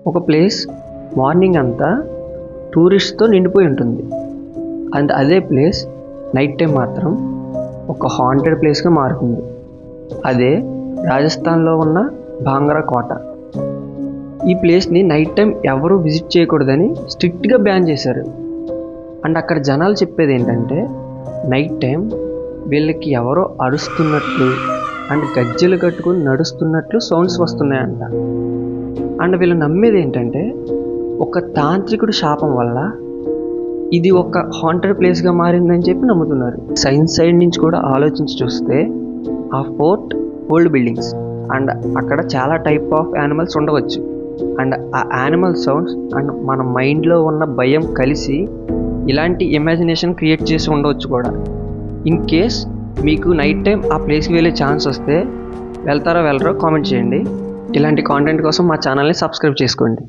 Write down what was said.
ఒక place morning అంతా టూరిస్ట్తో నిండిపోయి ఉంటుంది. అండ్ అదే ప్లేస్ నైట్ టైం మాత్రం ఒక హాంటెడ్ ప్లేస్గా మారుతుంది. అదే రాజస్థాన్లో ఉన్న భాంగ్రా కోట. ఈ ప్లేస్ని నైట్ టైం ఎవరూ విజిట్ చేయకూడదని స్ట్రిక్ట్గా బ్యాన్ చేశారు. అండ్ అక్కడ జనాలు చెప్పేది ఏంటంటే నైట్ టైం వీళ్ళకి ఎవరో అరుస్తున్నట్లు అండ్ గజ్జెలు కట్టుకుని నడుస్తున్నట్లు సౌండ్స్ వస్తున్నాయంట. అండ్ వీళ్ళు నమ్మేది ఏంటంటే ఒక తాంత్రికుడి శాపం వల్ల ఇది ఒక హాంటెడ్ ప్లేస్గా మారిందని చెప్పి నమ్ముతున్నారు. సైన్స్ సైడ్ నుంచి కూడా ఆలోచించి చూస్తే ఆ ఫోర్ట్ ఓల్డ్ బిల్డింగ్స్ అండ్ అక్కడ చాలా టైప్ ఆఫ్ యానిమల్స్ ఉండవచ్చు. అండ్ ఆ యానిమల్ సౌండ్స్ అండ్ మన మైండ్లో ఉన్న భయం కలిసి ఇలాంటి ఇమాజినేషన్ క్రియేట్ చేసి ఉండవచ్చు కూడా. ఇన్ కేస్ మీకు నైట్ టైం ఆ ప్లేస్కి వెళ్ళే ఛాన్స్ వస్తే వెళ్తారో వెళ్ళరో కామెంట్ చేయండి. ఇలాంటి కాంటెంట్ కోసం మా ఛానల్ని సబ్స్క్రైబ్ చేసుకోండి.